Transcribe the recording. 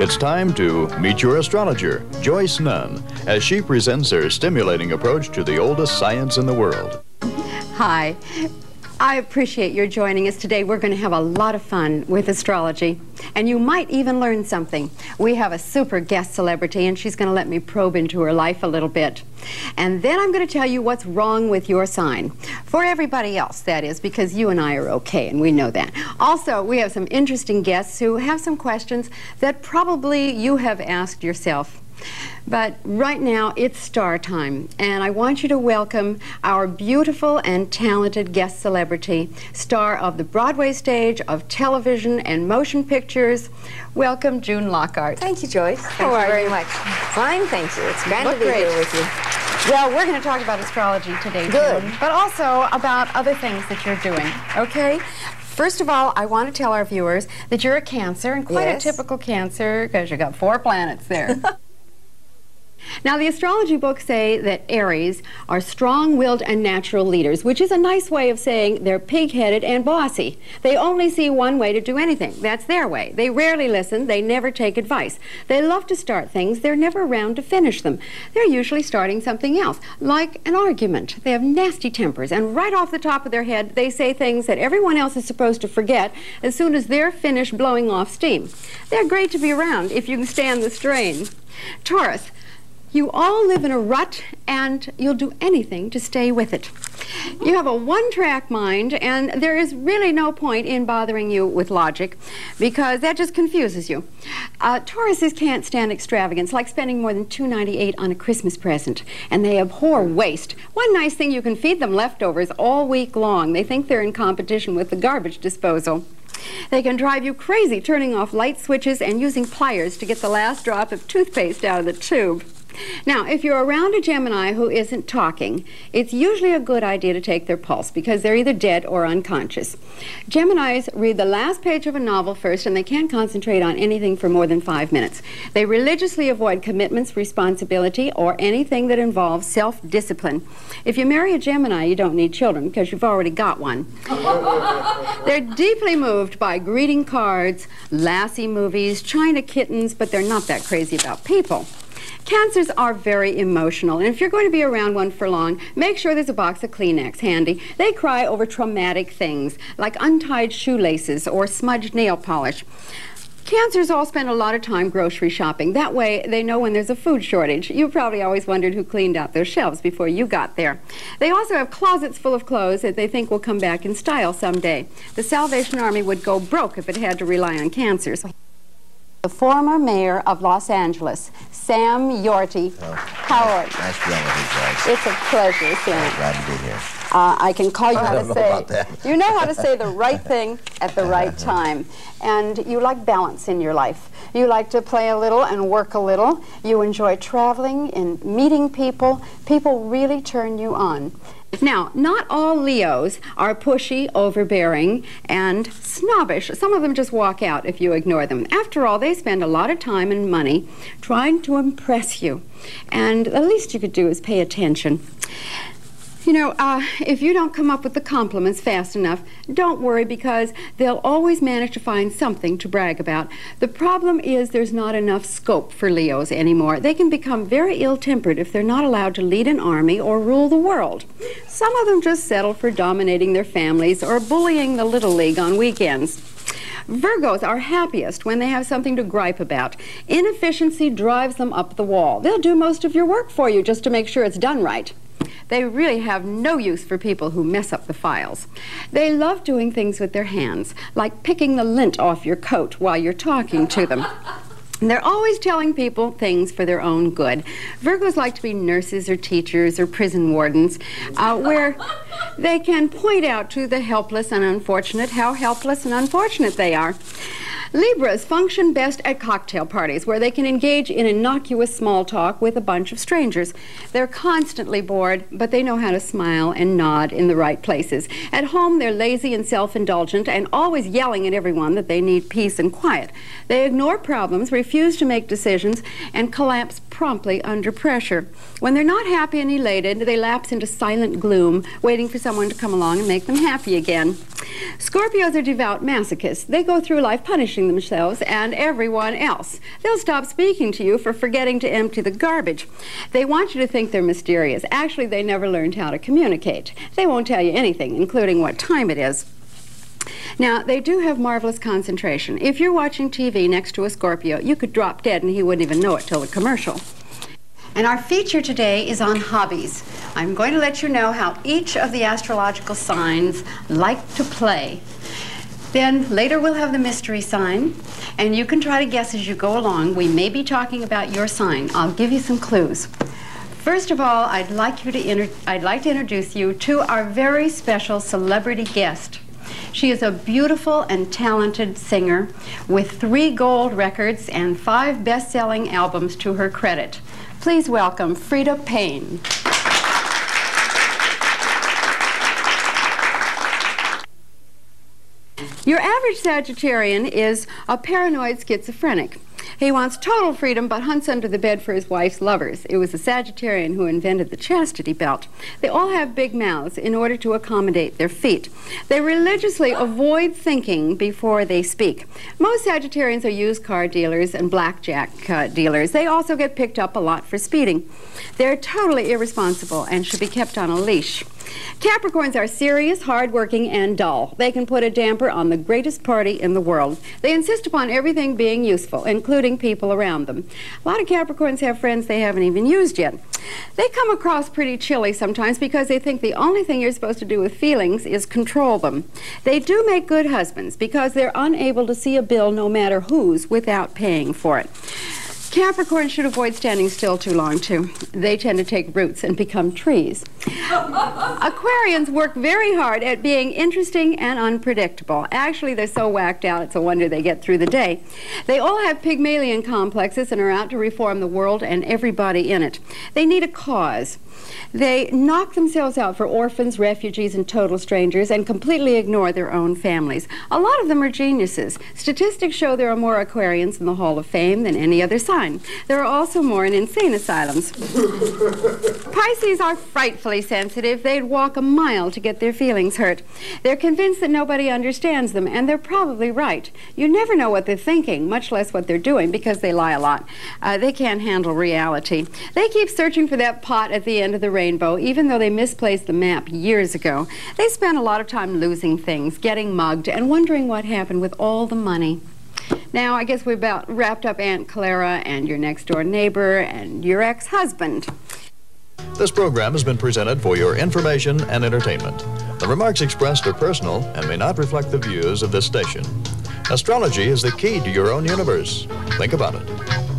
It's time to meet your astrologer, Joyce Nunn, as she presents her stimulating approach to the oldest science in the world. Hi. I appreciate your joining us today. We're going to have a lot of fun with astrology, and you might even learn something. We have a super guest celebrity, and she's going to let me probe into her life a little bit. And then I'm going to tell you what's wrong with your sign. For everybody else, that is, because you and I are okay, and we know that. Also, we have some interesting guests who have some questions that probably you have asked yourself. But right now, it's star time, and I want you to welcome our beautiful and talented guest celebrity, star of the Broadway stage, of television and motion pictures. Welcome, June Lockhart. Thank you, Joyce. Thank you very much. Fine, thank you. It's grand to be here with you. Well, we're going to talk about astrology today, Good. June, but also about other things that you're doing, okay? First of all, I want to tell our viewers that you're a Cancer, and quite a typical Cancer, because you got 4 planets there. Now, the astrology books say that Aries are strong-willed and natural leaders, which is a nice way of saying they're pig-headed and bossy. They only see one way to do anything. That's their way. They rarely listen. They never take advice. They love to start things. They're never around to finish them. They're usually starting something else, like an argument. They have nasty tempers, and right off the top of their head, they say things that everyone else is supposed to forget as soon as they're finished blowing off steam. They're great to be around if you can stand the strain. Taurus. You all live in a rut, and you'll do anything to stay with it. You have a one-track mind, and there is really no point in bothering you with logic, because that just confuses you. Tauruses can't stand extravagance, like spending more than $2.98 on a Christmas present, and they abhor waste. One nice thing, you can feed them leftovers all week long. They think they're in competition with the garbage disposal. They can drive you crazy turning off light switches and using pliers to get the last drop of toothpaste out of the tube. Now, if you're around a Gemini who isn't talking, it's usually a good idea to take their pulse because they're either dead or unconscious. Geminis read the last page of a novel first, and they can't concentrate on anything for more than 5 minutes. They religiously avoid commitments, responsibility, or anything that involves self-discipline. If you marry a Gemini, you don't need children because you've already got one. They're deeply moved by greeting cards, Lassie movies, China kittens, but they're not that crazy about people. Cancers are very emotional, and if you're going to be around one for long, make sure there's a box of Kleenex handy. They cry over traumatic things, like untied shoelaces or smudged nail polish. Cancers all spend a lot of time grocery shopping. That way, they know when there's a food shortage. You probably always wondered who cleaned out their shelves before you got there. They also have closets full of clothes that they think will come back in style someday. The Salvation Army would go broke if it had to rely on Cancers. The former mayor of Los Angeles, Sam Yorty. Oh, Howard. Nice to meet you. It's a pleasure, Sam. Glad to be here. I can call you I how don't to know say, about that. you know how to say the right thing at the right time. And you like balance in your life. You like to play a little and work a little. You enjoy traveling and meeting people. People really turn you on. Now, not all Leos are pushy, overbearing, and snobbish. Some of them just walk out if you ignore them. After all, they spend a lot of time and money trying to impress you. And the least you could do is pay attention. You know, if you don't come up with the compliments fast enough, don't worry because they'll always manage to find something to brag about. The problem is there's not enough scope for Leos anymore. They can become very ill-tempered if they're not allowed to lead an army or rule the world. Some of them just settle for dominating their families or bullying the Little League on weekends. Virgos are happiest when they have something to gripe about. Inefficiency drives them up the wall. They'll do most of your work for you just to make sure it's done right. They really have no use for people who mess up the files. They love doing things with their hands, like picking the lint off your coat while you're talking to them. And they're always telling people things for their own good. Virgos like to be nurses or teachers or prison wardens, where they can point out to the helpless and unfortunate how helpless and unfortunate they are. Libras function best at cocktail parties where they can engage in innocuous small talk with a bunch of strangers. They're constantly bored, but they know how to smile and nod in the right places. At home, they're lazy and self-indulgent and always yelling at everyone that they need peace and quiet. They ignore problems, refuse to make decisions, and collapse promptly under pressure. When they're not happy and elated, they lapse into silent gloom, waiting for someone to come along and make them happy again. Scorpios are devout masochists. They go through life punishing embarrassing themselves and everyone else. They'll stop speaking to you for forgetting to empty the garbage. They want you to think they're mysterious. Actually, they never learned how to communicate. They won't tell you anything, including what time it is. Now, they do have marvelous concentration. If you're watching TV next to a Scorpio, you could drop dead and he wouldn't even know it till the commercial. And our feature today is on hobbies. I'm going to let you know how each of the astrological signs like to play. Then later we'll have the mystery sign, and you can try to guess as you go along. We may be talking about your sign. I'll give you some clues. First of all, I'd like to introduce you to our very special celebrity guest. She is a beautiful and talented singer with 3 gold records and 5 best-selling albums to her credit. Please welcome Frida Payne. Your average Sagittarian is a paranoid schizophrenic. He wants total freedom but hunts under the bed for his wife's lovers. It was the Sagittarian who invented the chastity belt. They all have big mouths in order to accommodate their feet. They religiously avoid thinking before they speak. Most Sagittarians are used car dealers and blackjack dealers. They also get picked up a lot for speeding. They're totally irresponsible and should be kept on a leash. Capricorns are serious, hardworking, and dull. They can put a damper on the greatest party in the world. They insist upon everything being useful, including people around them. A lot of Capricorns have friends they haven't even used yet. They come across pretty chilly sometimes because they think the only thing you're supposed to do with feelings is control them. They do make good husbands because they're unable to see a bill no matter whose without paying for it. Capricorns should avoid standing still too long, too. They tend to take roots and become trees. Aquarians work very hard at being interesting and unpredictable. Actually, they're so whacked out, it's a wonder they get through the day. They all have Pygmalion complexes and are out to reform the world and everybody in it. They need a cause. They knock themselves out for orphans, refugees, and total strangers and completely ignore their own families. A lot of them are geniuses. Statistics show there are more Aquarians in the Hall of Fame than any other sign. There are also more in insane asylums. Pisces are frightfully sensitive. They'd walk a mile to get their feelings hurt. They're convinced that nobody understands them, and they're probably right. You never know what they're thinking, much less what they're doing, because they lie a lot. They can't handle reality. They keep searching for that pot at the end of the rainbow, even though they misplaced the map years ago. They spend a lot of time losing things, getting mugged, and wondering what happened with all the money. Now, I guess we've about wrapped up Aunt Clara and your next-door neighbor and your ex-husband. This program has been presented for your information and entertainment. The remarks expressed are personal and may not reflect the views of this station. Astrology is the key to your own universe. Think about it.